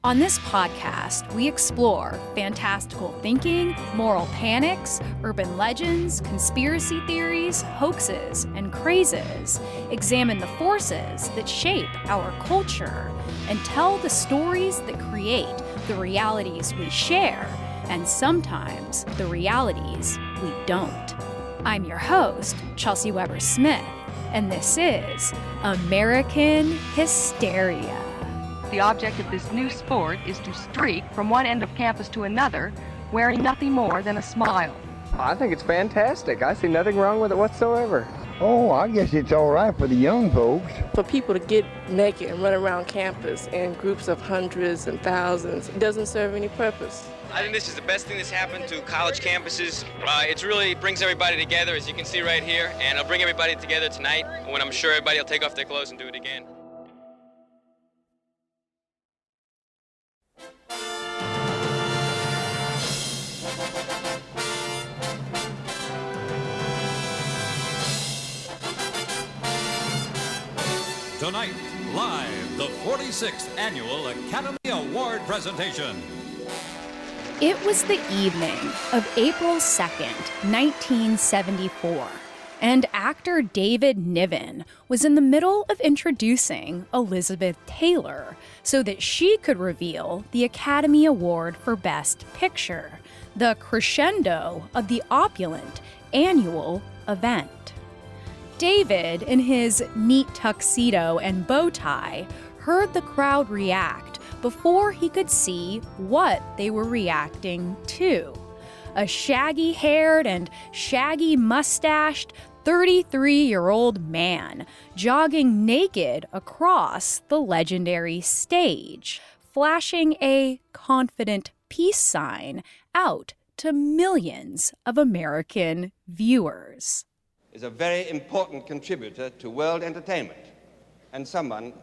On this podcast, we explore fantastical thinking, moral panics, urban legends, conspiracy theories, hoaxes, and crazes, examine the forces that shape our culture, and tell the stories that create the realities we share, and sometimes the realities we don't. I'm your host, Chelsey Weber-Smith, and this is American Hysteria. The object of this new sport is to streak from one end of campus to another, wearing nothing more than a smile. I think it's fantastic. I see nothing wrong with it whatsoever. Oh, I guess it's all right for the young folks. For people to get naked and run around campus in groups of hundreds and thousands, it doesn't serve any purpose. I think this is the best thing that's happened to college campuses. It really brings everybody together, as you can see right here, and it'll bring everybody together tonight when I'm sure everybody will take off their clothes and do it again. Tonight, live, the 46th Annual Academy Award presentation. It was the evening of April 2nd, 1974, and actor David Niven was in the middle of introducing Elizabeth Taylor so that she could reveal the Academy Award for Best Picture, the crescendo of the opulent annual event. David, in his neat tuxedo and bow tie, heard the crowd react before he could see what they were reacting to. A shaggy-haired and shaggy-mustached 33-year-old man jogging naked across the legendary stage, flashing a confident peace sign out to millions of American viewers. Is a very important contributor to world entertainment, and someone,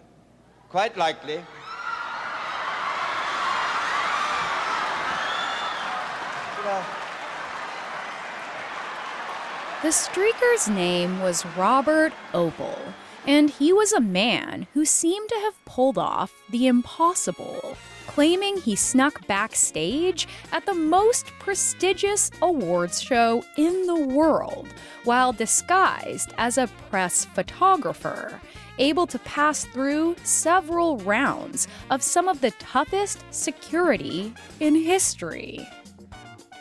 quite likely, The streaker's name was Robert Opel, and he was a man who seemed to have pulled off the impossible, claiming he snuck backstage at the most prestigious awards show in the world while disguised as a press photographer, able to pass through several rounds of some of the toughest security in history.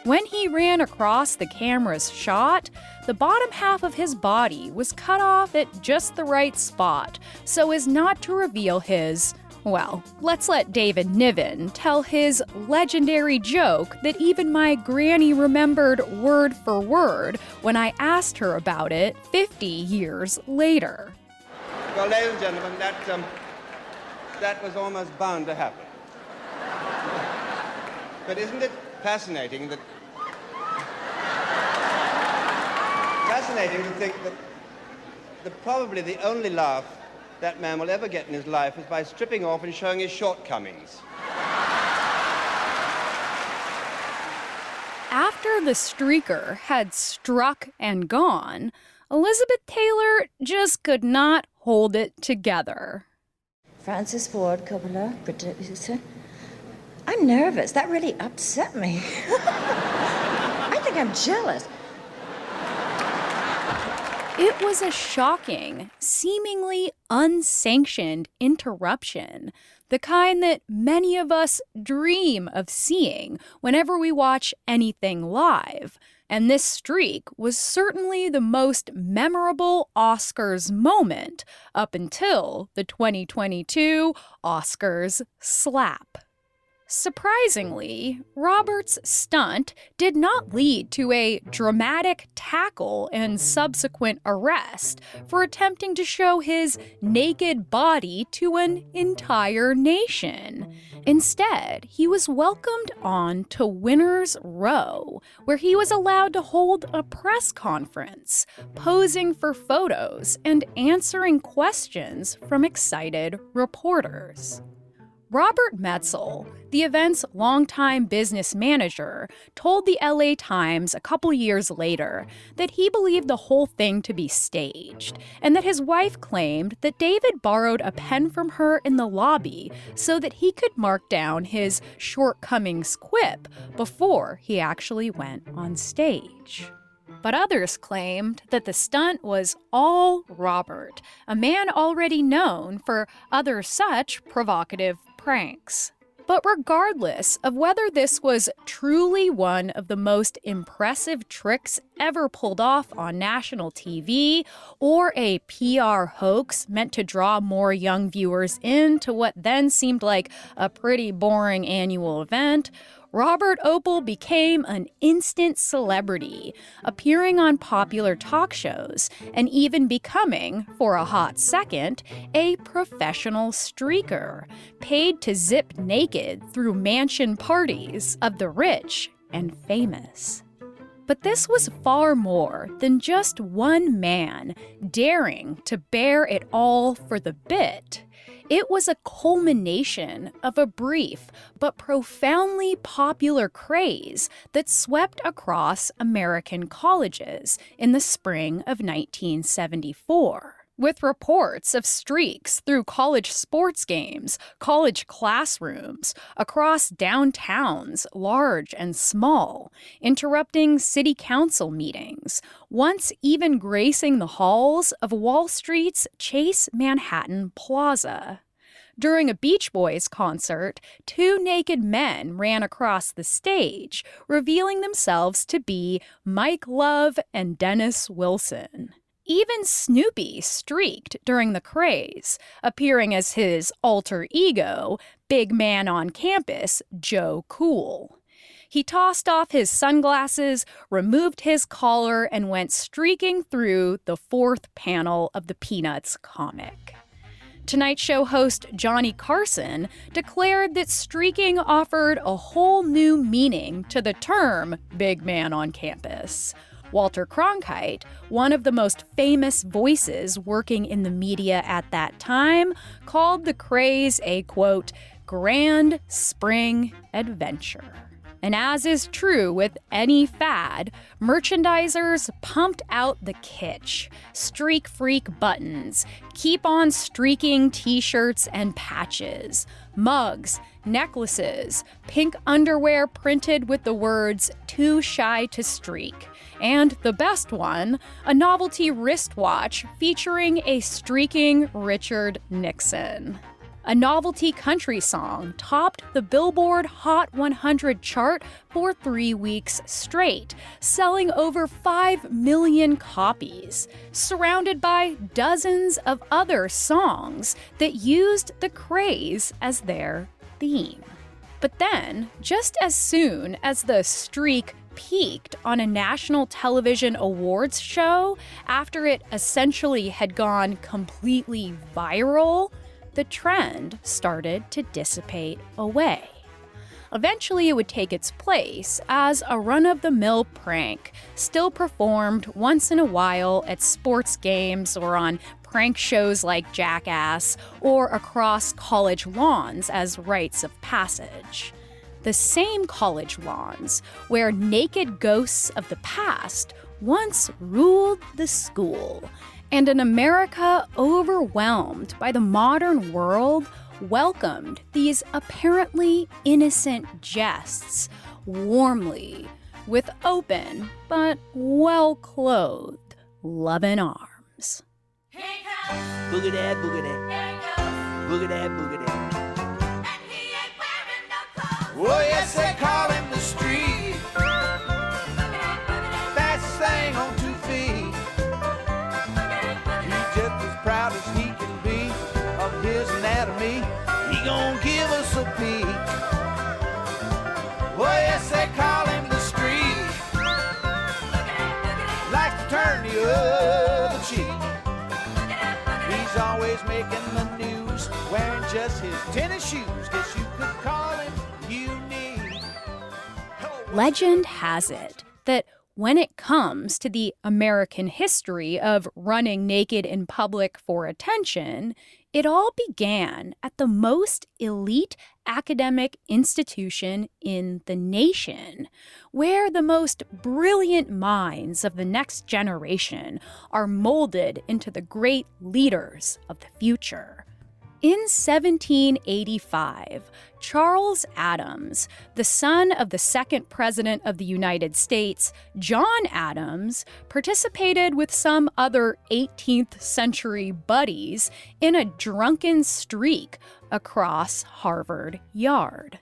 When he ran across the camera's shot, the bottom half of his body was cut off at just the right spot so as not to reveal his, well, let's let David Niven tell his legendary joke that even my granny remembered word for word when I asked her about it 50 years later. well, ladies and gentlemen, that was almost bound to happen. But isn't it fascinating to think that probably the only laugh that man will ever get in his life is by stripping off and showing his shortcomings. After the streaker had struck and gone, Elizabeth Taylor just could not hold it together. Francis Ford Coppola, producer. I'm nervous. That really upset me. I think I'm jealous. It was a shocking, seemingly unsanctioned interruption, the kind that many of us dream of seeing whenever we watch anything live. And this streak was certainly the most memorable Oscars moment up until the 2022 Oscars slap. Surprisingly, Robert's stunt did not lead to a dramatic tackle and subsequent arrest for attempting to show his naked body to an entire nation. Instead, he was welcomed on to Winners Row, where he was allowed to hold a press conference, posing for photos and answering questions from excited reporters. Robert Metzel, the event's longtime business manager, told the LA Times a couple years later that he believed the whole thing to be staged, and that his wife claimed that David borrowed a pen from her in the lobby so that he could mark down his shortcomings quip before he actually went on stage. But others claimed that the stunt was all Robert, a man already known for other such provocative pranks. But regardless of whether this was truly one of the most impressive tricks ever pulled off on national TV, or a PR hoax meant to draw more young viewers into what then seemed like a pretty boring annual event, Robert Opel became an instant celebrity, appearing on popular talk shows and even becoming, for a hot second, a professional streaker, paid to zip naked through mansion parties of the rich and famous. But this was far more than just one man daring to bear it all for the bit. It was a culmination of a brief but profoundly popular craze that swept across American colleges in the spring of 1974. With reports of streaks through college sports games, college classrooms, across downtowns, large and small, interrupting city council meetings, once even gracing the halls of Wall Street's Chase Manhattan Plaza. During a Beach Boys concert, two naked men ran across the stage, revealing themselves to be Mike Love and Dennis Wilson. Even Snoopy streaked during the craze, appearing as his alter ego, big man on campus, Joe Cool. He tossed off his sunglasses, removed his collar, and went streaking through the fourth panel of the Peanuts comic. Tonight Show host Johnny Carson declared that streaking offered a whole new meaning to the term big man on campus. Walter Cronkite, one of the most famous voices working in the media at that time, called the craze a, quote, grand spring adventure. And as is true with any fad, merchandisers pumped out the kitsch, streak freak buttons, keep on streaking t-shirts and patches, mugs, necklaces, pink underwear printed with the words too shy to streak, and the best one, a novelty wristwatch featuring a streaking Richard Nixon. A novelty country song topped the Billboard Hot 100 chart for 3 weeks straight, selling over 5 million copies, surrounded by dozens of other songs that used the craze as their theme. But then, just as soon as the streak peaked on a national television awards show, after it essentially had gone completely viral, the trend started to dissipate away. Eventually, it would take its place as a run-of-the-mill prank, still performed once in a while at sports games or on prank shows like Jackass, or across college lawns as rites of passage. The same college lawns where naked ghosts of the past once ruled the school, and an America overwhelmed by the modern world welcomed these apparently innocent jests warmly, with open but well-clothed loving arms. Boogie that, boogie that. Boogie that, boogie that. And he ain't wearing no clothes. Oh, yes, they call him the street. Fastest thing on 2 feet. He's just as proud as he can be of his anatomy. He gon' give us a peek. Oh, yes, they call him the street. Likes to turn the other cheek. He's always making the news, wearing just his tennis shoes. Guess you could call him unique. Legend has it that when it comes to the American history of running naked in public for attention, It all began at the most elite academic institution in the nation, where the most brilliant minds of the next generation are molded into the great leaders of the future. In 1785, Charles Adams, the son of the second president of the United States, John Adams, participated with some other 18th century buddies in a drunken streak across Harvard Yard.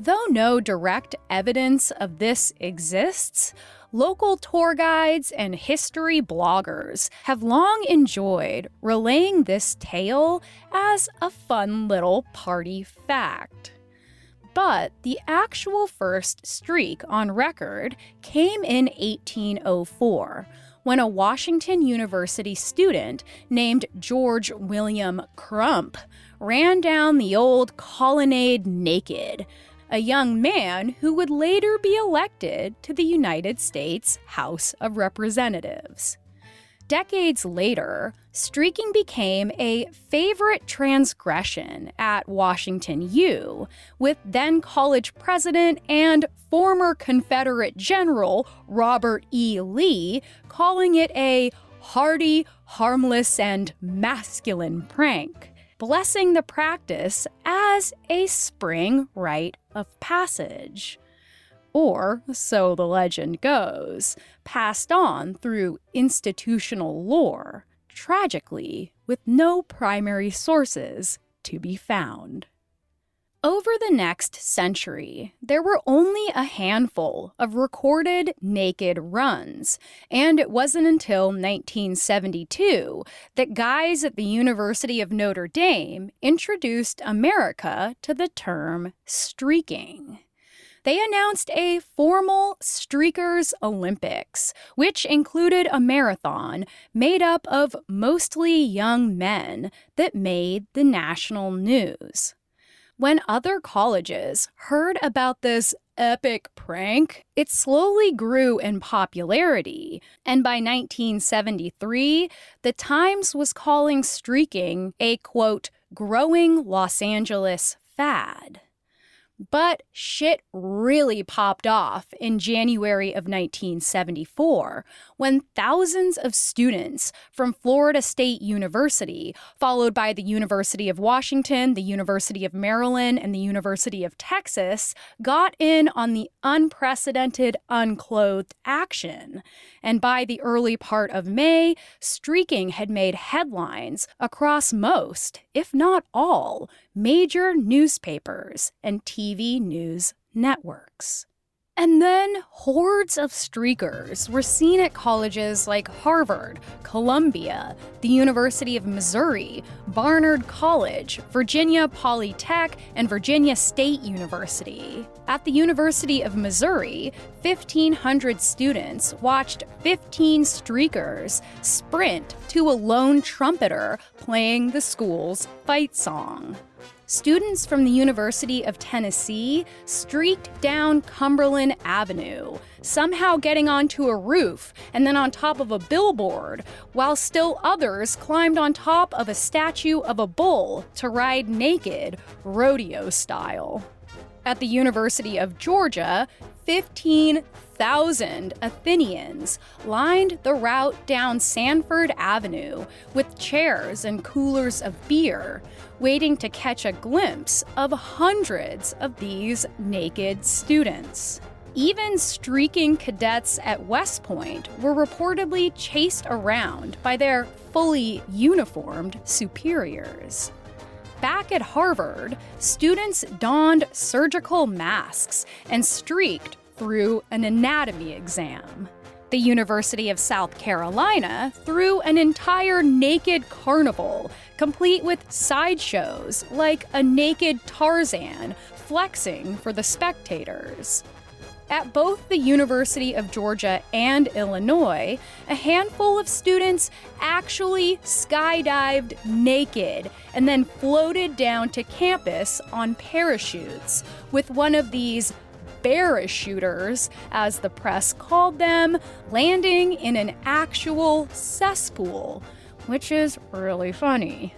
Though no direct evidence of this exists, local tour guides and history bloggers have long enjoyed relaying this tale as a fun little party fact. But the actual first streak on record came in 1804, when a Washington University student named George William Crump ran down the old colonnade naked, a young man who would later be elected to the United States House of Representatives. Decades later, streaking became a favorite transgression at Washington U, with then college president and former Confederate General Robert E. Lee calling it a hearty, harmless, and masculine prank, blessing the practice as a spring rite of passage. Or, so the legend goes, passed on through institutional lore, tragically with no primary sources to be found. Over the next century, there were only a handful of recorded naked runs, and it wasn't until 1972 that guys at the University of Notre Dame introduced America to the term streaking. They announced a formal Streakers Olympics, which included a marathon made up of mostly young men that made the national news. When other colleges heard about this epic prank, it slowly grew in popularity, and by 1973, the Times was calling streaking a, quote, growing Los Angeles fad. But shit really popped off in January of 1974 when thousands of students from Florida State University, followed by the University of Washington, the University of Maryland, and the University of Texas, got in on the unprecedented unclothed action. And by the early part of May, streaking had made headlines across most, if not all, major newspapers and TV news networks. And then hordes of streakers were seen at colleges like Harvard, Columbia, the University of Missouri, Barnard College, Virginia Polytech, and Virginia State University. At the University of Missouri, 1,500 students watched 15 streakers sprint to a lone trumpeter playing the school's fight song. Students from the University of Tennessee streaked down Cumberland Avenue, somehow getting onto a roof and then on top of a billboard, while still others climbed on top of a statue of a bull to ride naked, rodeo style. At the University of Georgia, 15,000 Athenians lined the route down Sanford Avenue with chairs and coolers of beer, waiting to catch a glimpse of hundreds of these naked students. Even streaking cadets at West Point were reportedly chased around by their fully uniformed superiors. Back at Harvard, students donned surgical masks and streaked through an anatomy exam. The University of South Carolina threw an entire naked carnival, complete with sideshows like a naked Tarzan flexing for the spectators. At both the University of Georgia and Illinois, a handful of students actually skydived naked and then floated down to campus on parachutes with one of these parachuters, as the press called them, landing in an actual cesspool, which is really funny.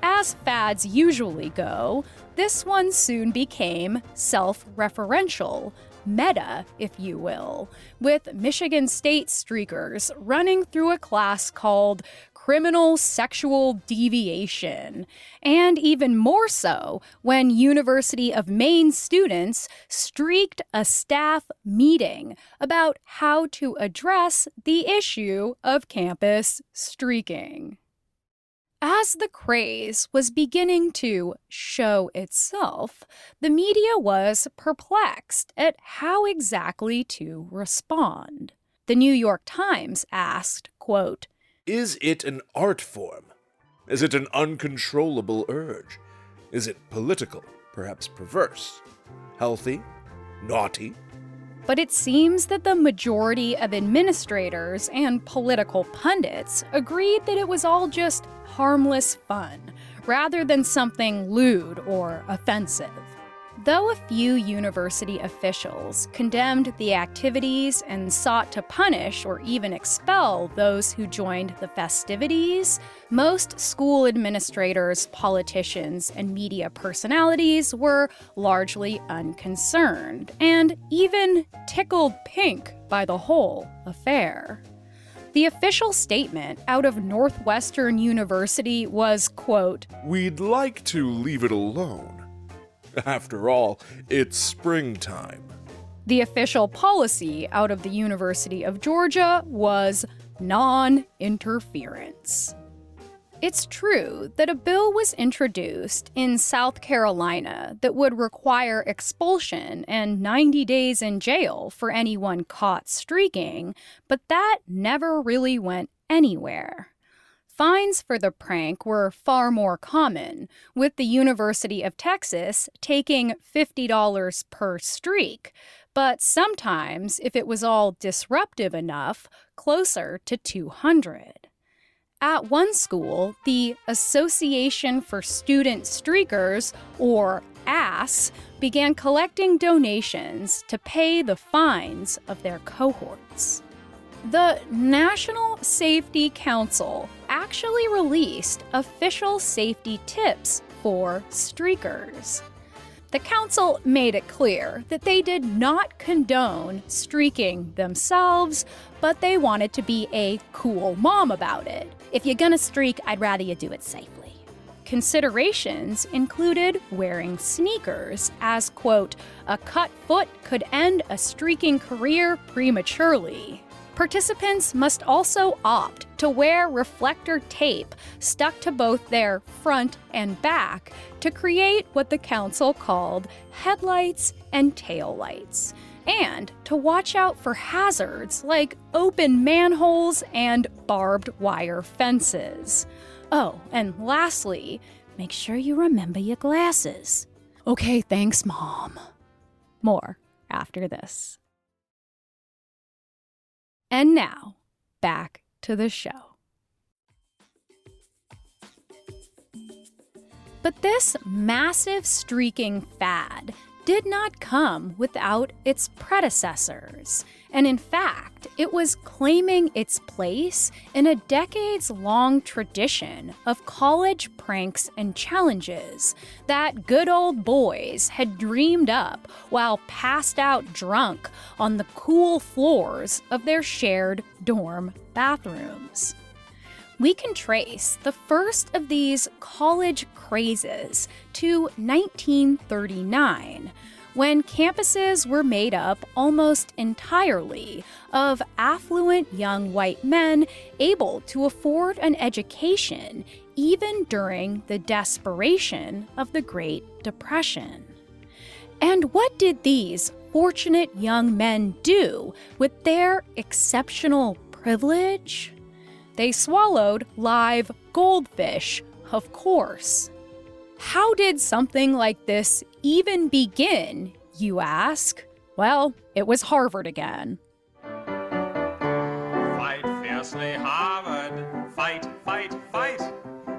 As fads usually go, this one soon became self-referential, meta, if you will, with Michigan State streakers running through a class called Criminal Sexual Deviation, and even more so when University of Maine students streaked a staff meeting about how to address the issue of campus streaking. As the craze was beginning to show itself, the media was perplexed at how exactly to respond. The New York Times asked, quote, "Is it an art form? Is it an uncontrollable urge? Is it political, perhaps perverse? Healthy? Naughty?" But it seems that the majority of administrators and political pundits agreed that it was all just harmless fun, rather than something lewd or offensive. Though a few university officials condemned the activities and sought to punish or even expel those who joined the festivities, most school administrators, politicians, and media personalities were largely unconcerned and even tickled pink by the whole affair. The official statement out of Northwestern University was, quote, "We'd like to leave it alone. After all, it's springtime." The official policy out of the University of Georgia was non-interference. It's true that a bill was introduced in South Carolina that would require expulsion and 90 days in jail for anyone caught streaking, but that never really went anywhere. Fines for the prank were far more common, with the University of Texas taking $50 per streak, but sometimes, if it was all disruptive enough, closer to $200. At one school, the Association for Student Streakers, or ASS, began collecting donations to pay the fines of their cohorts. The National Safety Council actually released official safety tips for streakers. The council made it clear that they did not condone streaking themselves, but they wanted to be a cool mom about it. If you're gonna streak, I'd rather you do it safely. Considerations included wearing sneakers, as, quote, "a cut foot could end a streaking career prematurely." Participants must also opt to wear reflector tape stuck to both their front and back to create what the council called headlights and taillights, and to watch out for hazards like open manholes and barbed wire fences. Oh, and lastly, make sure you remember your glasses. Okay, thanks, Mom. More after this. And now, back to the show. But this massive streaking fad did not come without its predecessors. And in fact, it was claiming its place in a decades-long tradition of college pranks and challenges that good old boys had dreamed up while passed out drunk on the cool floors of their shared dorm bathrooms. We can trace the first of these college crazes to 1939, when campuses were made up almost entirely of affluent young white men able to afford an education even during the desperation of the Great Depression. And what did these fortunate young men do with their exceptional privilege? They swallowed live goldfish, of course. How did something like this even begin, you ask? Well, it was Harvard again. Fight fiercely, Harvard. Fight, fight, fight.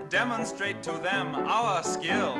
Demonstrate to them our skill.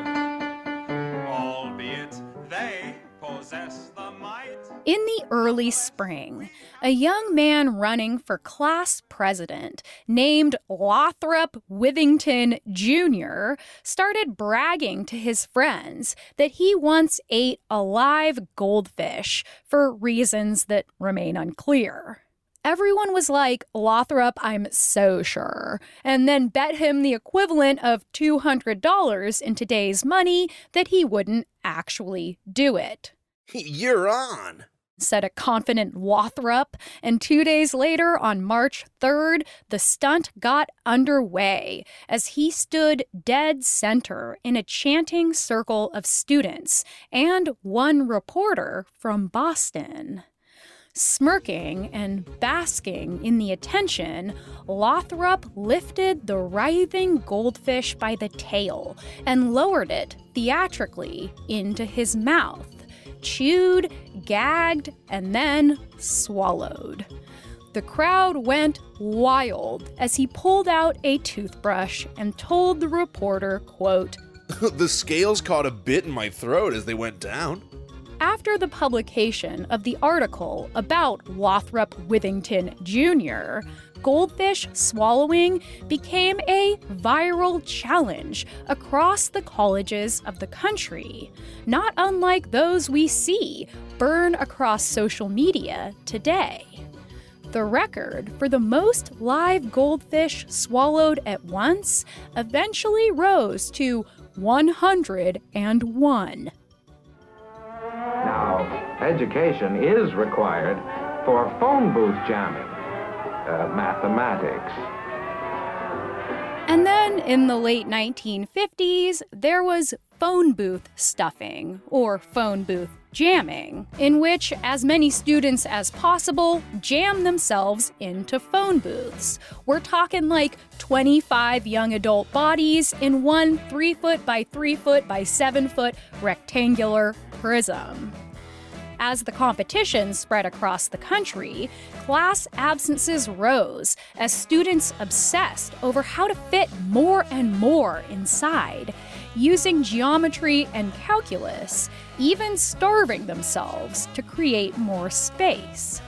All be Soviets, they possess the might. In the early spring, a young man running for class president named Lothrop Withington Jr. started bragging to his friends that he once ate a live goldfish for reasons that remain unclear. Everyone was like, Lothrop, I'm so sure, and then bet him the equivalent of $200 in today's money that he wouldn't actually do it. You're on, said a confident Lothrop, and 2 days later, on March 3rd, the stunt got underway as he stood dead center in a chanting circle of students and one reporter from Boston. Smirking and basking in the attention, Lothrop lifted the writhing goldfish by the tail and lowered it theatrically into his mouth, chewed, gagged, and then swallowed. The crowd went wild as he pulled out a toothbrush and told the reporter, quote, "The scales caught a bit in my throat as they went down." After the publication of the article about Lothrop Withington Jr., goldfish swallowing became a viral challenge across the colleges of the country, not unlike those we see burn across social media today. The record for the most live goldfish swallowed at once eventually rose to 101. Now, education is required for phone booth jamming, mathematics. And then in the late 1950s, there was phone booth stuffing, or phone booth jamming, in which as many students as possible jam themselves into phone booths. We're talking like 25 young adult bodies in one 3-foot by 3-foot by 7-foot rectangular prism. As the competition spread across the country, class absences rose as students obsessed over how to fit more and more inside, using geometry and calculus, even starving themselves to create more space.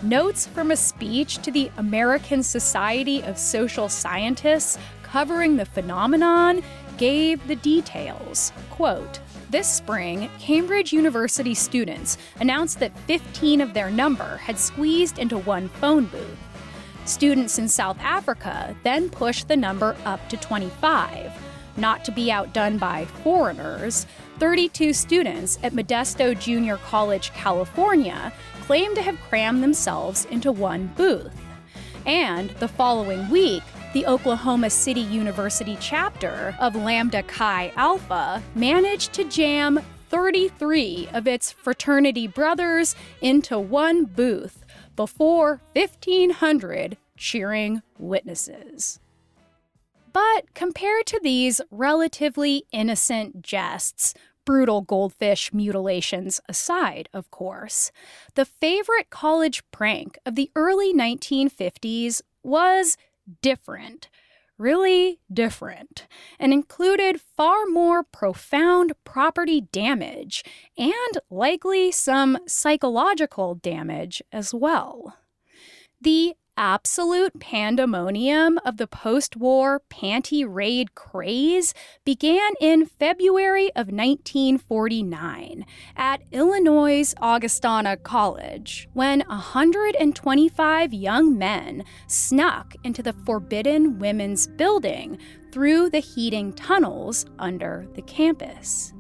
Notes from a speech to the American Society of Social Scientists covering the phenomenon gave the details. Quote, "This spring, Cambridge University students announced that 15 of their number had squeezed into one phone booth. Students in South Africa then pushed the number up to 25. Not to be outdone by foreigners, 32 students at Modesto Junior College, California, claimed to have crammed themselves into one booth. And the following week, the Oklahoma City University chapter of Lambda Chi Alpha managed to jam 33 of its fraternity brothers into one booth before 1,500 cheering witnesses." But compared to these relatively innocent jests, brutal goldfish mutilations aside, of course, the favorite college prank of the early 1950s was different, really different, and included far more profound property damage and likely some psychological damage as well. The absolute pandemonium of the post-war panty raid craze began in February of 1949 at Illinois' Augustana College, when 125 young men snuck into the Forbidden Women's Building through the heating tunnels under the campus.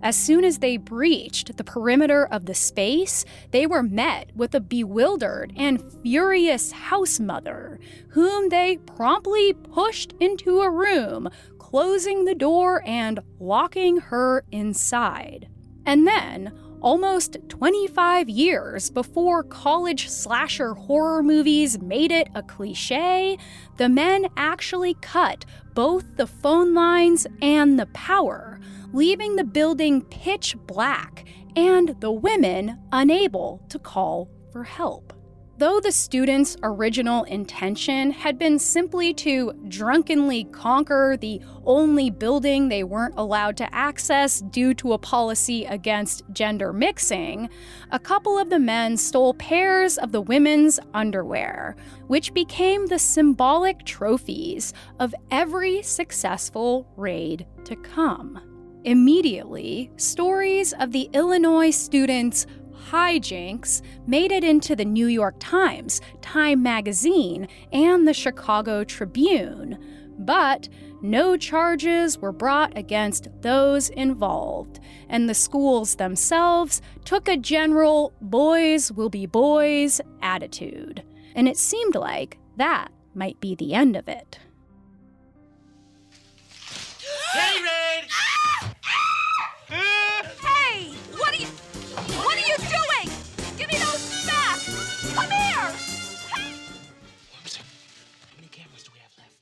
As soon as they breached the perimeter of the space, they were met with a bewildered and furious house mother, whom they promptly pushed into a room, closing the door and locking her inside. And then, almost 25 years before college slasher horror movies made it a cliché, the men actually cut both the phone lines and the power, leaving the building pitch black and the women unable to call for help. Though the students' original intention had been simply to drunkenly conquer the only building they weren't allowed to access due to a policy against gender mixing, a couple of the men stole pairs of the women's underwear, which became the symbolic trophies of every successful raid to come. Immediately, stories of the Illinois students' hijinks made it into the New York Times, Time Magazine, and the Chicago Tribune, but no charges were brought against those involved, and the schools themselves took a general boys will be boys attitude, and it seemed like that might be the end of it. Ready, Raid! Hey! What are you doing? Give me those back! Come here! Hey! How many cameras do we have left?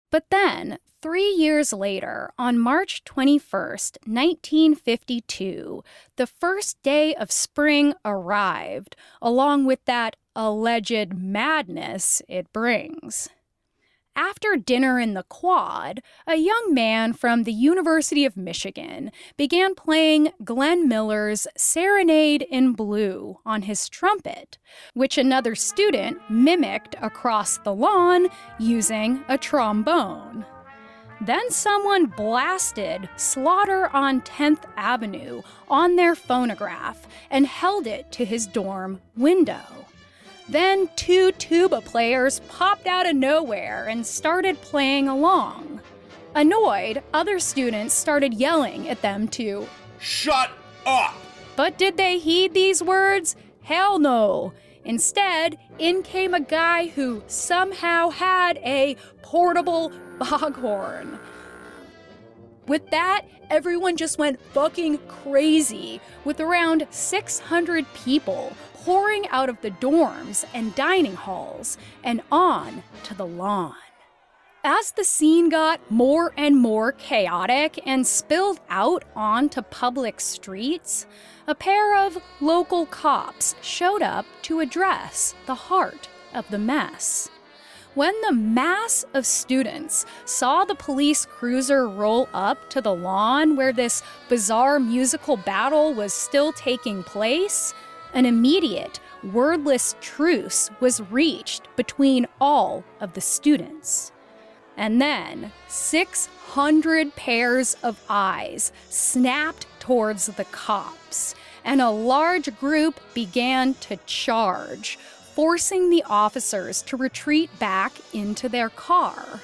But then, 3 years later, on March 21st, 1952, the first day of spring arrived, along with that alleged madness it brings. After dinner in the quad, a young man from the University of Michigan began playing Glenn Miller's Serenade in Blue on his trumpet, which another student mimicked across the lawn using a trombone. Then someone blasted Slaughter on 10th Avenue on their phonograph and held it to his dorm window. Then 2 tuba players popped out of nowhere and started playing along. Annoyed, other students started yelling at them to shut up! But did they heed these words? Hell no. Instead, in came a guy who somehow had a portable foghorn. With that, everyone just went fucking crazy, with around 600 people pouring out of the dorms and dining halls and on to the lawn. As the scene got more and more chaotic and spilled out onto public streets, a pair of local cops showed up to address the heart of the mess. When the mass of students saw the police cruiser roll up to the lawn where this bizarre musical battle was still taking place, an immediate, wordless truce was reached between all of the students. And then 600 pairs of eyes snapped towards the cops, and a large group began to charge, forcing the officers to retreat back into their car.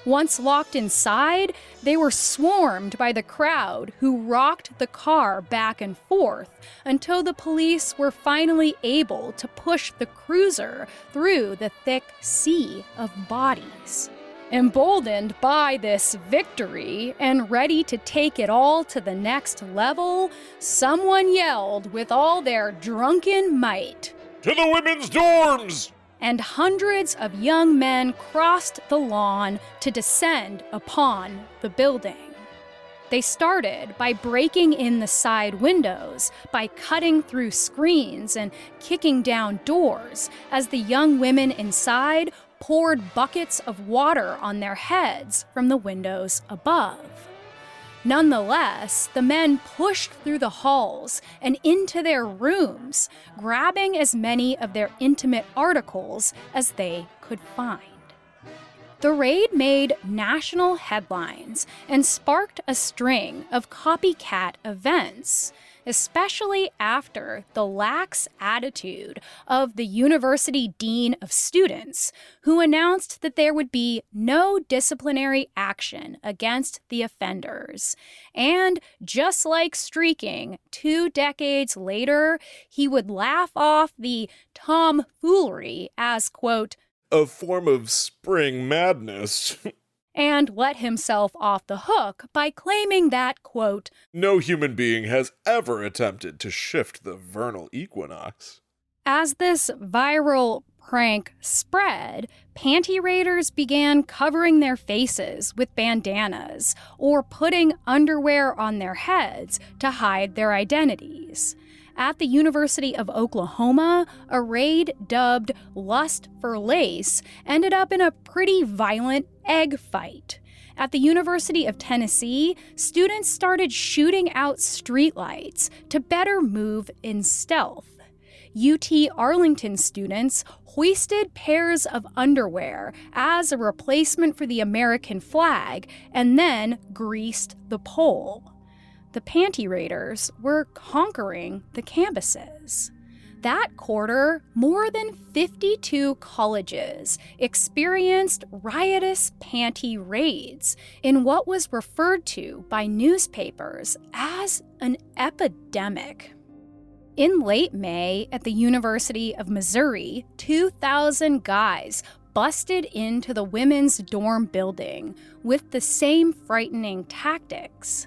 Once locked inside, they were swarmed by the crowd who rocked the car back and forth until the police were finally able to push the cruiser through the thick sea of bodies. Emboldened by this victory and ready to take it all to the next level, someone yelled with all their drunken might, "To the women's dorms!" And hundreds of young men crossed the lawn to descend upon the building. They started by breaking in the side windows, by cutting through screens and kicking down doors as the young women inside poured buckets of water on their heads from the windows above. Nonetheless, the men pushed through the halls and into their rooms, grabbing as many of their intimate articles as they could find. The raid made national headlines and sparked a string of copycat events, especially after the lax attitude of the university dean of students, who announced that there would be no disciplinary action against the offenders. And just like streaking, 2 decades later, he would laugh off the tomfoolery as, quote, a form of spring madness. And let himself off the hook by claiming that, quote, no human being has ever attempted to shift the vernal equinox. As this viral prank spread, panty raiders began covering their faces with bandanas or putting underwear on their heads to hide their identities. At the University of Oklahoma, a raid dubbed Lust for Lace ended up in a pretty violent egg fight. At the University of Tennessee, students started shooting out streetlights to better move in stealth. UT Arlington students hoisted pairs of underwear as a replacement for the American flag and then greased the pole. The panty raiders were conquering the campuses. That quarter, more than 52 colleges experienced riotous panty raids in what was referred to by newspapers as an epidemic. In late May, at the University of Missouri, 2,000 guys busted into the women's dorm building with the same frightening tactics.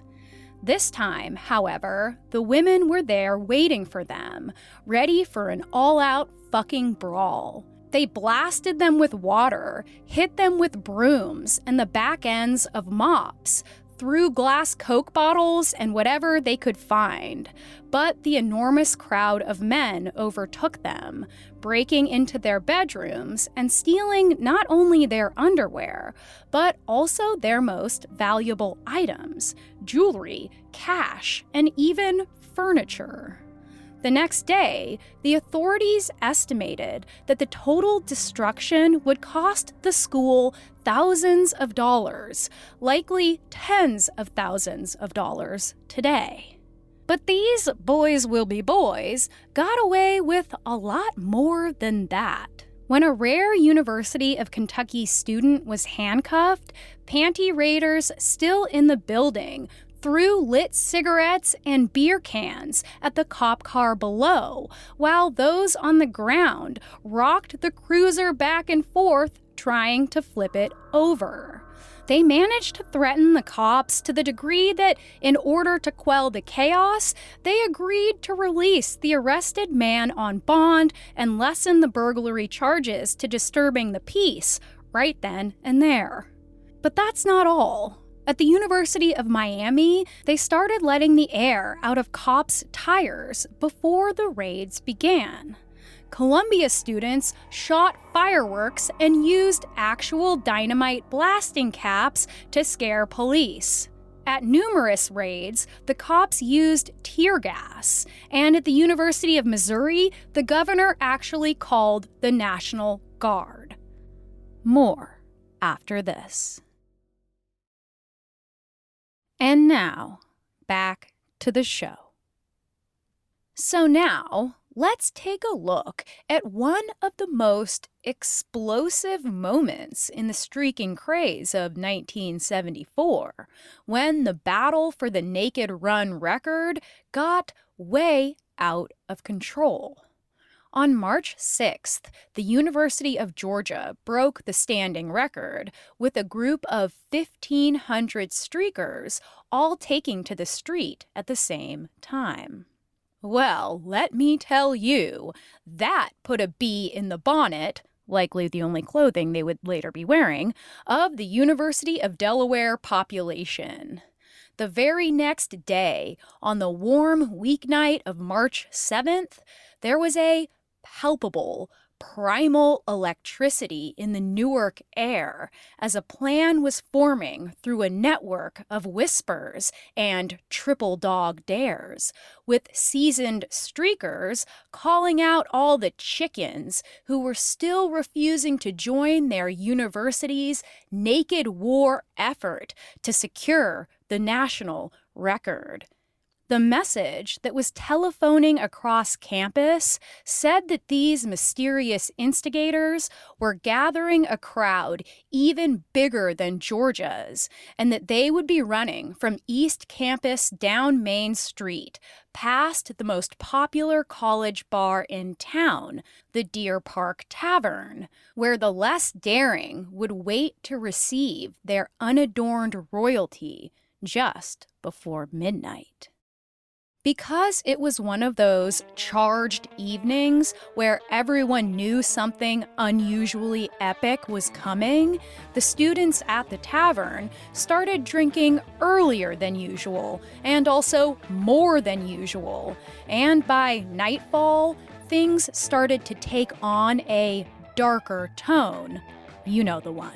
This time, however, the women were there waiting for them, ready for an all-out fucking brawl. They blasted them with water, hit them with brooms and the back ends of mops, threw glass Coke bottles and whatever they could find. But the enormous crowd of men overtook them, breaking into their bedrooms and stealing not only their underwear, but also their most valuable items, jewelry, cash, and even furniture. The next day, the authorities estimated that the total destruction would cost the school thousands of dollars, likely tens of thousands of dollars today. But these boys will be boys got away with a lot more than that. When a rare University of Kentucky student was handcuffed, panty raiders still in the building threw lit cigarettes and beer cans at the cop car below, while those on the ground rocked the cruiser back and forth trying to flip it over. They managed to threaten the cops to the degree that, in order to quell the chaos, they agreed to release the arrested man on bond and lessen the burglary charges to disturbing the peace right then and there. But that's not all. At the University of Miami, they started letting the air out of cops' tires before the raids began. Columbia students shot fireworks and used actual dynamite blasting caps to scare police. At numerous raids, the cops used tear gas, and at the University of Missouri, the governor actually called the National Guard. More after this. And now, back to the show. So now, let's take a look at one of the most explosive moments in the Streaking Craze of 1974, when the battle for the Naked Run record got way out of control. On March 6th, the University of Georgia broke the standing record with a group of 1,500 streakers all taking to the street at the same time. Well, let me tell you, that put a bee in the bonnet, likely the only clothing they would later be wearing, of the University of Delaware population. The very next day, on the warm weeknight of March 7th, there was a palpable, primal electricity in the Newark air as a plan was forming through a network of whispers and triple dog dares, with seasoned streakers calling out all the chickens who were still refusing to join their university's naked war effort to secure the national record. The message that was telephoning across campus said that these mysterious instigators were gathering a crowd even bigger than Georgia's, and that they would be running from East Campus down Main Street, past the most popular college bar in town, the Deer Park Tavern, where the less daring would wait to receive their unadorned royalty just before midnight. Because it was one of those charged evenings where everyone knew something unusually epic was coming, the students at the tavern started drinking earlier than usual and also more than usual. And by nightfall, things started to take on a darker tone. You know the one.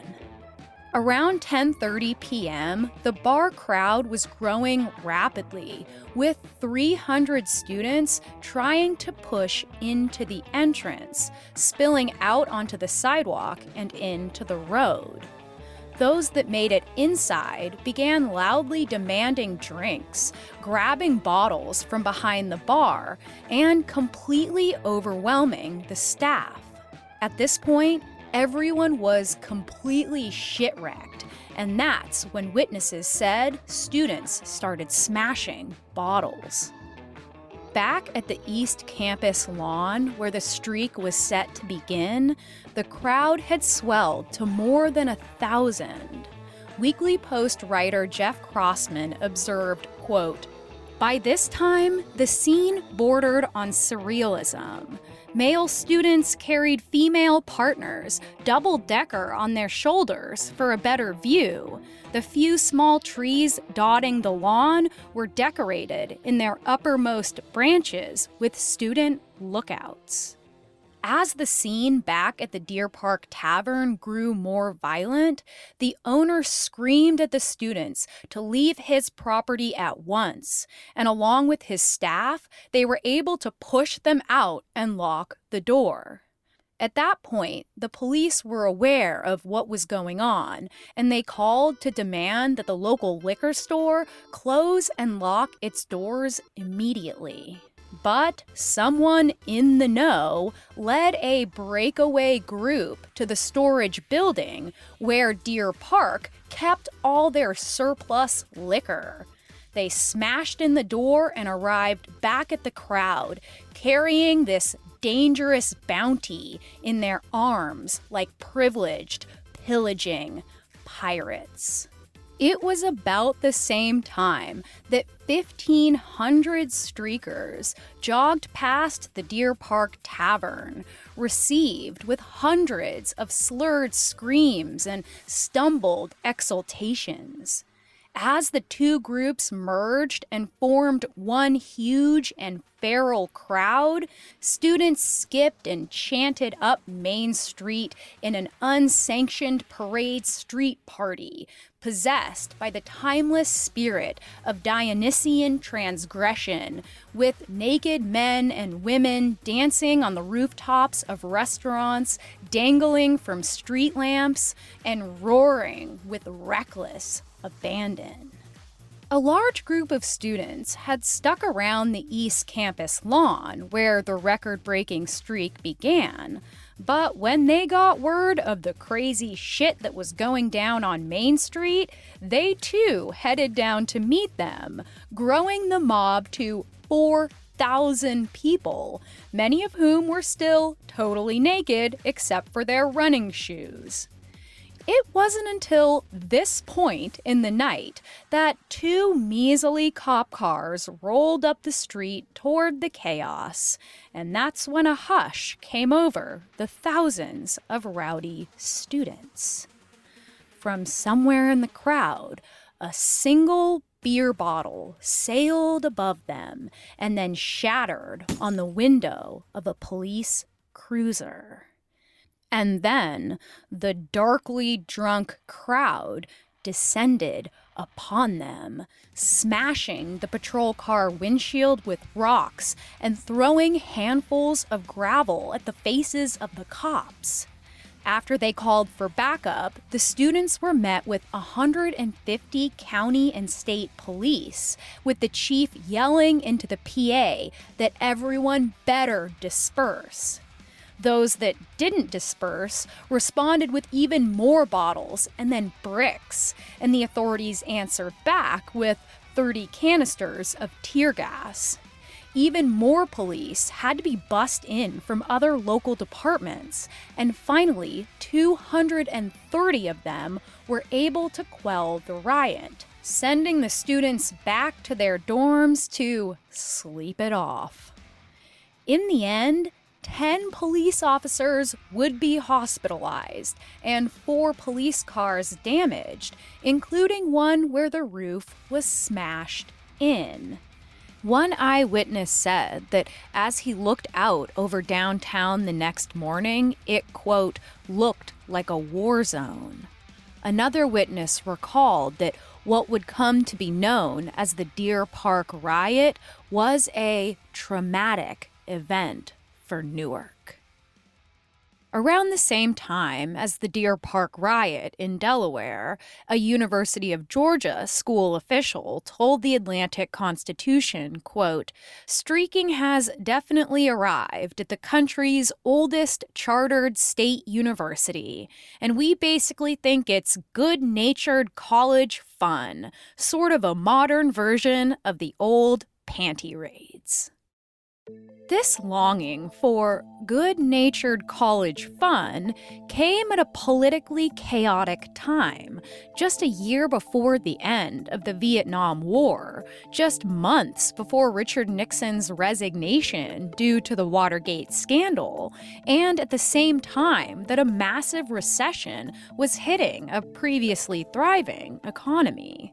Around 10:30 p.m., the bar crowd was growing rapidly, with 300 students trying to push into the entrance, spilling out onto the sidewalk and into the road. Those that made it inside began loudly demanding drinks, grabbing bottles from behind the bar, and completely overwhelming the staff. At this point, everyone was completely shit-wrecked, and that's when witnesses said students started smashing bottles. Back at the East Campus lawn, where the streak was set to begin, the crowd had swelled to more than 1,000. Weekly Post writer Jeff Crossman observed, quote, "By this time, the scene bordered on surrealism. Male students carried female partners, double-decker on their shoulders for a better view. The few small trees dotting the lawn were decorated in their uppermost branches with student lookouts." As the scene back at the Deer Park Tavern grew more violent, the owner screamed at the students to leave his property at once, and along with his staff, they were able to push them out and lock the door. At that point, the police were aware of what was going on, and they called to demand that the local liquor store close and lock its doors immediately. But someone in the know led a breakaway group to the storage building where Deer Park kept all their surplus liquor. They smashed in the door and arrived back at the crowd, carrying this dangerous bounty in their arms like privileged, pillaging pirates. It was about the same time that 1,500 streakers jogged past the Deer Park Tavern, received with hundreds of slurred screams and stumbled exultations. As the two groups merged and formed one huge and feral crowd, students skipped and chanted up Main Street in an unsanctioned parade street party, possessed by the timeless spirit of Dionysian transgression, with naked men and women dancing on the rooftops of restaurants, dangling from street lamps, and roaring with reckless abandon. A large group of students had stuck around the East Campus lawn where the record-breaking streak began, but when they got word of the crazy shit that was going down on Main Street, they too headed down to meet them, growing the mob to 4,000 people, many of whom were still totally naked except for their running shoes. It wasn't until this point in the night that two measly cop cars rolled up the street toward the chaos, and that's when a hush came over the thousands of rowdy students. From somewhere in the crowd, a single beer bottle sailed above them and then shattered on the window of a police cruiser. And then the darkly drunk crowd descended upon them, smashing the patrol car windshield with rocks and throwing handfuls of gravel at the faces of the cops. After they called for backup, the students were met with 150 county and state police, with the chief yelling into the PA that everyone better disperse. Those that didn't disperse responded with even more bottles and then bricks, and the authorities answered back with 30 canisters of tear gas. even more police had to be bussed in from other local departments, and finally, 230 of them were able to quell the riot, sending the students back to their dorms to sleep it off. In the end, 10 police officers would be hospitalized and 4 police cars damaged, including one where the roof was smashed in. One eyewitness said that as he looked out over downtown the next morning, it, quote, looked like a war zone. Another witness recalled that what would come to be known as the Deer Park riot was a traumatic event for Newark. Around the same time as the Deer Park riot in Delaware, a University of Georgia school official told the Atlantic Constitution, quote, "Streaking has definitely arrived at the country's oldest chartered state university, and we basically think it's good-natured college fun, sort of a modern version of the old panty raids." This longing for good-natured college fun came at a politically chaotic time, just a year before the end of the Vietnam War, just months before Richard Nixon's resignation due to the Watergate scandal, and at the same time that a massive recession was hitting a previously thriving economy.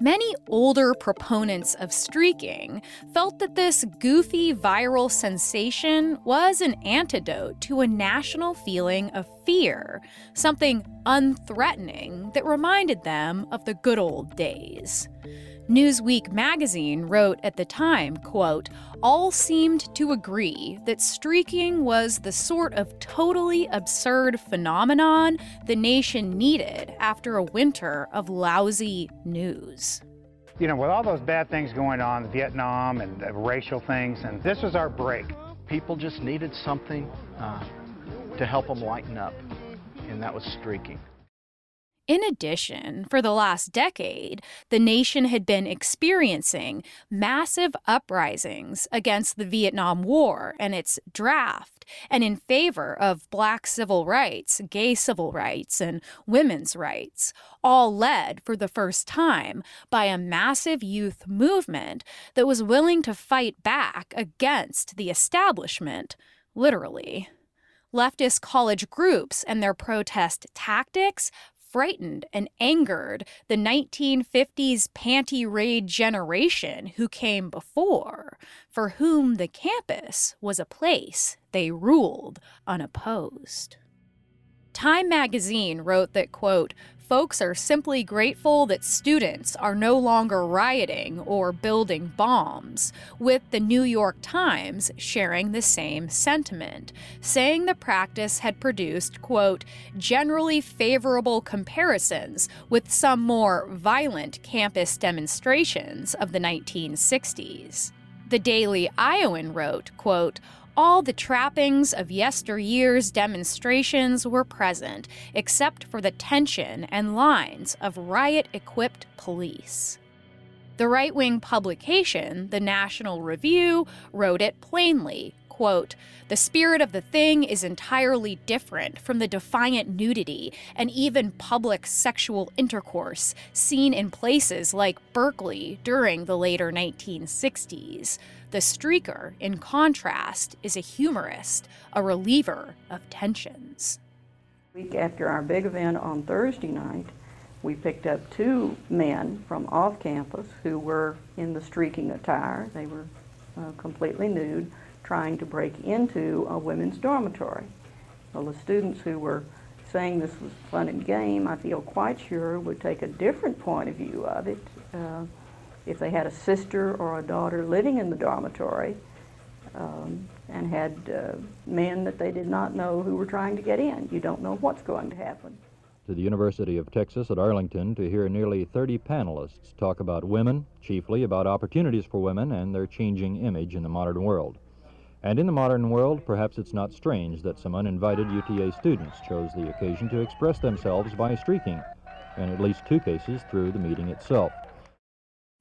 Many older proponents of streaking felt that this goofy viral sensation was an antidote to a national feeling of fear, something unthreatening that reminded them of the good old days. Newsweek magazine wrote at the time, quote, "All seemed to agree that streaking was the sort of totally absurd phenomenon the nation needed after a winter of lousy news." You know, with all those bad things going on, Vietnam and racial things, and this was our break. People just needed something to help them lighten up, and that was streaking. In addition, for the last decade, the nation had been experiencing massive uprisings against the Vietnam War and its draft, and in favor of Black civil rights, gay civil rights, and women's rights, all led for the first time by a massive youth movement that was willing to fight back against the establishment, literally. Leftist college groups and their protest tactics frightened and angered the 1950s panty raid generation who came before, for whom the campus was a place they ruled unopposed. Time magazine wrote that, quote, "Folks are simply grateful that students are no longer rioting or building bombs," with the New York Times sharing the same sentiment, saying the practice had produced, quote, "generally favorable comparisons with some more violent campus demonstrations of the 1960s. The Daily Iowan wrote, quote, "All the trappings of yesteryear's demonstrations were present, except for the tension and lines of riot-equipped police." The right-wing publication, the National Review, wrote it plainly, quote, "The spirit of the thing is entirely different from the defiant nudity and even public sexual intercourse seen in places like Berkeley during the later 1960s. The streaker, in contrast, is a humorist, a reliever of tensions." Week after our big event on Thursday night, we picked up 2 men from off campus who were in the streaking attire. They were completely nude, trying to break into a women's dormitory. Well, the students who were saying this was fun and game, I feel quite sure would take a different point of view of it if they had a sister or a daughter living in the dormitory and had men that they did not know who were trying to get in. You don't know what's going to happen. To the University of Texas at Arlington to hear nearly 30 panelists talk about women, chiefly about opportunities for women and their changing image in the modern world. And in the modern world, perhaps it's not strange that some uninvited UTA students chose the occasion to express themselves by streaking, in at least 2 cases through the meeting itself.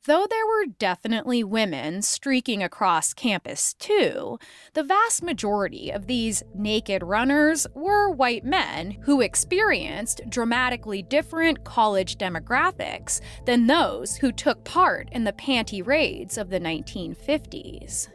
Though there were definitely women streaking across campus too, the vast majority of these naked runners were white men who experienced dramatically different college demographics than those who took part in the panty raids of the 1950s.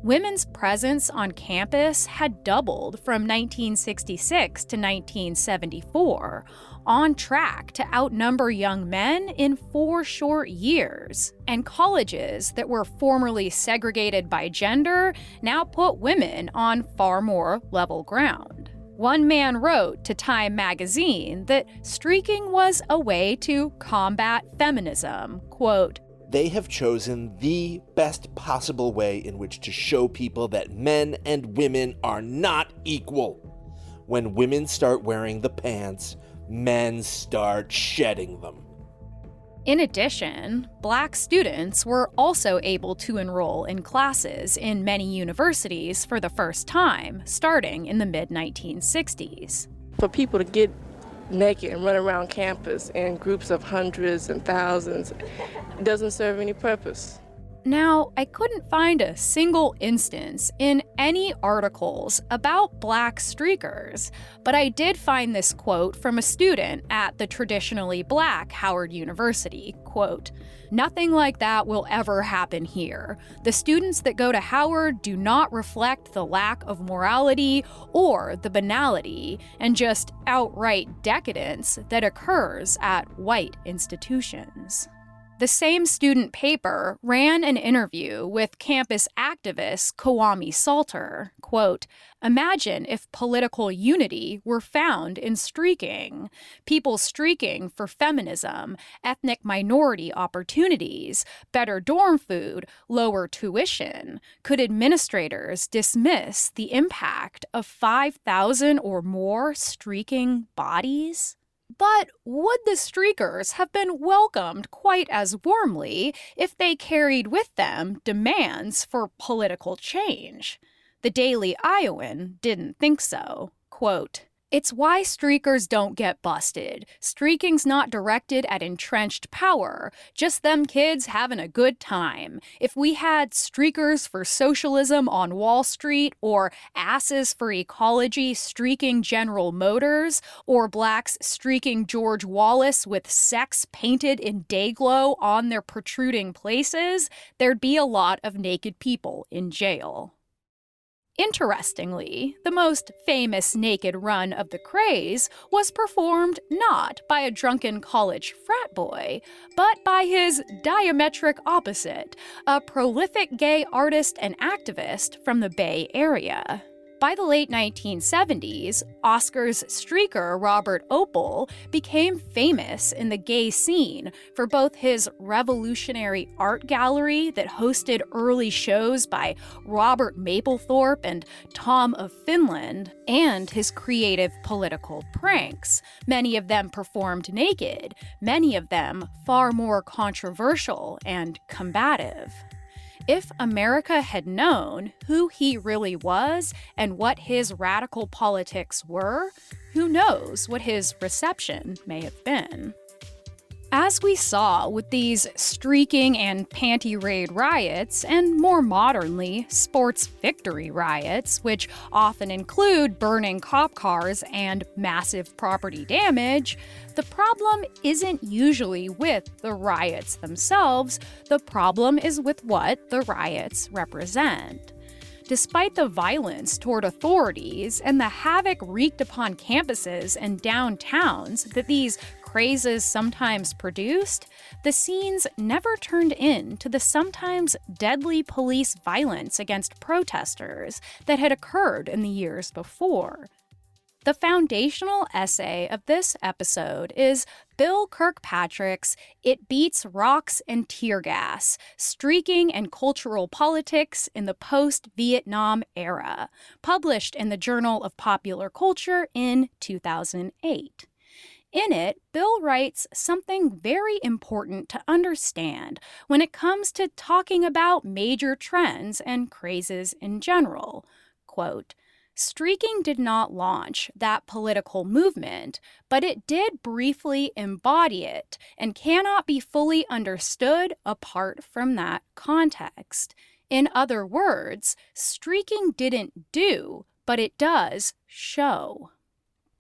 Women's presence on campus had doubled from 1966 to 1974, on track to outnumber young men in 4 short years. And colleges that were formerly segregated by gender now put women on far more level ground. One man wrote to Time magazine that streaking was a way to combat feminism. Quote, "They have chosen the best possible way in which to show people that men and women are not equal. When women start wearing the pants, men start shedding them." In addition, Black students were also able to enroll in classes in many universities for the first time, starting in the mid-1960s. For people to get naked and run around campus in groups of hundreds and thousands doesn't serve any purpose. Now, I couldn't find a single instance in any articles about Black streakers, but I did find this quote from a student at the traditionally Black Howard University. Quote, "Nothing like that will ever happen here. The students that go to Howard do not reflect the lack of morality or the banality and just outright decadence that occurs at white institutions." The same student paper ran an interview with campus activist Kwame Salter. Quote, "Imagine if political unity were found in streaking. People streaking for feminism, ethnic minority opportunities, better dorm food, lower tuition. Could administrators dismiss the impact of 5,000 or more streaking bodies?" But would the streakers have been welcomed quite as warmly if they carried with them demands for political change? The Daily Iowan didn't think so. Quote, "It's why streakers don't get busted. Streaking's not directed at entrenched power, just them kids having a good time. If we had streakers for socialism on Wall Street, or asses for ecology streaking General Motors, or blacks streaking George Wallace with sex painted in dayglow on their protruding places, there'd be a lot of naked people in jail." Interestingly, the most famous naked run of the craze was performed not by a drunken college frat boy, but by his diametric opposite, a prolific gay artist and activist from the Bay Area. By the late 1970s, Oscars streaker Robert Opel became famous in the gay scene for both his revolutionary art gallery that hosted early shows by Robert Mapplethorpe and Tom of Finland, and his creative political pranks, many of them performed naked, many of them far more controversial and combative. If America had known who he really was and what his radical politics were, who knows what his reception may have been. As we saw with these streaking and panty raid riots, and more modernly, sports victory riots, which often include burning cop cars and massive property damage, the problem isn't usually with the riots themselves, the problem is with what the riots represent. Despite the violence toward authorities and the havoc wreaked upon campuses and downtowns that these crazes sometimes produced, the scenes never turned into the sometimes deadly police violence against protesters that had occurred in the years before. The foundational essay of this episode is Bill Kirkpatrick's It Beats Rocks and Tear Gas, Streaking and Cultural Politics in the Post-Vietnam Era, published in the Journal of Popular Culture in 2008. In it, Bill writes something very important to understand when it comes to talking about major trends and crazes in general. Quote, Streaking did not launch that political movement, but it did briefly embody it and cannot be fully understood apart from that context. In other words, streaking didn't do, but it does show.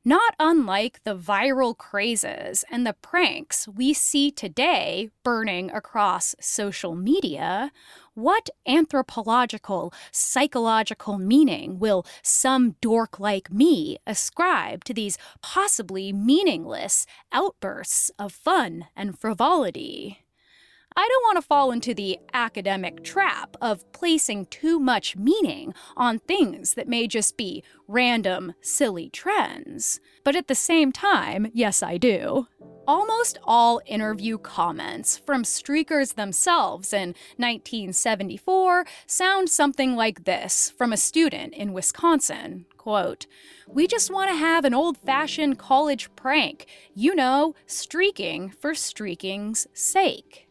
Not unlike the viral crazes and the pranks we see today burning across social media, what anthropological, psychological meaning will some dork like me ascribe to these possibly meaningless outbursts of fun and frivolity? I don't want to fall into the academic trap of placing too much meaning on things that may just be random, silly trends. But at the same time, yes, I do. Almost all interview comments from streakers themselves in 1974 sound something like this from a student in Wisconsin. Quote, "We just want to have an old-fashioned college prank. You know, streaking for streaking's sake."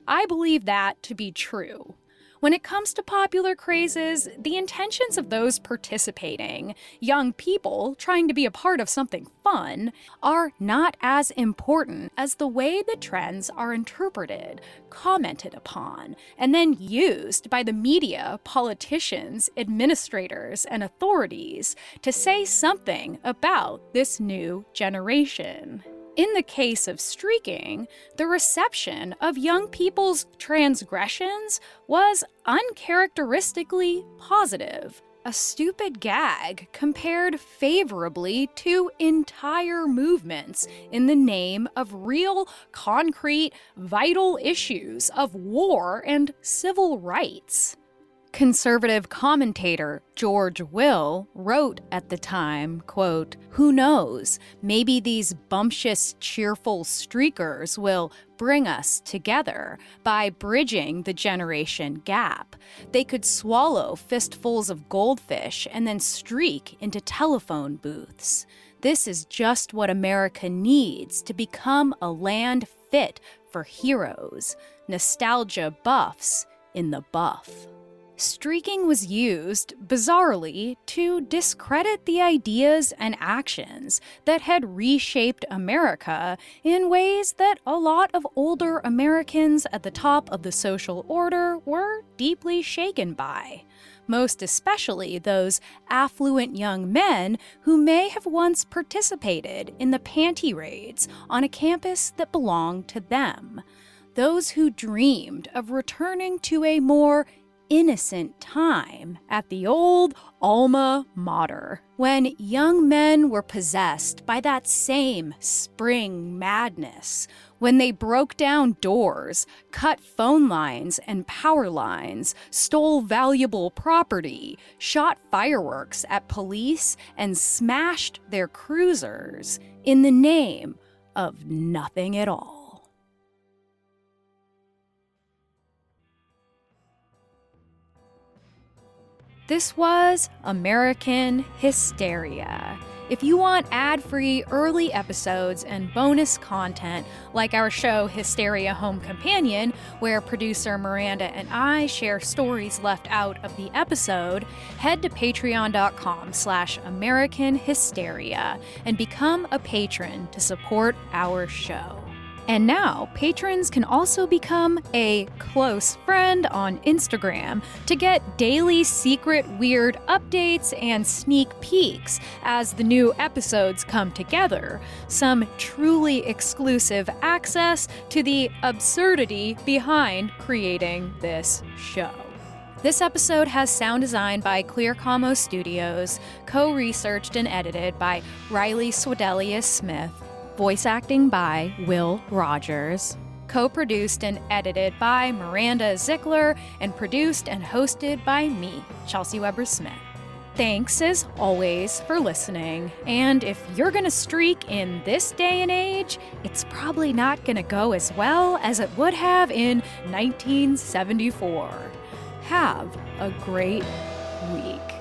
I believe that to be true. When it comes to popular crazes, the intentions of those participating, young people trying to be a part of something fun, are not as important as the way the trends are interpreted, commented upon, and then used by the media, politicians, administrators, and authorities to say something about this new generation. In the case of streaking, the reception of young people's transgressions was uncharacteristically positive. A stupid gag compared favorably to entire movements in the name of real, concrete, vital issues of war and civil rights. Conservative commentator George Will wrote at the time, quote, "Who knows, maybe these bumptious, cheerful streakers will bring us together by bridging the generation gap. They could swallow fistfuls of goldfish and then streak into telephone booths. This is just what America needs to become a land fit for heroes, nostalgia buffs in the buff." Streaking was used, bizarrely, to discredit the ideas and actions that had reshaped America in ways that a lot of older Americans at the top of the social order were deeply shaken by. Most especially those affluent young men who may have once participated in the panty raids on a campus that belonged to them. Those who dreamed of returning to a more innocent time at the old alma mater, when young men were possessed by that same spring madness, when they broke down doors, cut phone lines and power lines, stole valuable property, shot fireworks at police, and smashed their cruisers in the name of nothing at all. This was American Hysteria. If you want ad-free early episodes and bonus content like our show Hysteria Home Companion, where producer Miranda and I share stories left out of the episode, head to patreon.com/American Hysteria and become a patron to support our show. And now, patrons can also become a close friend on Instagram to get daily secret weird updates and sneak peeks as the new episodes come together, some truly exclusive access to the absurdity behind creating this show. This episode has sound design by Clear Commo Studios, co-researched and edited by Riley Swedelius-Smith, voice acting by Will Rogers, co-produced and edited by Miranda Zickler, and produced and hosted by me, Chelsey Weber-Smith. Thanks, as always, for listening, and if you're gonna streak in this day and age, it's probably not gonna go as well as it would have in 1974. Have a great week.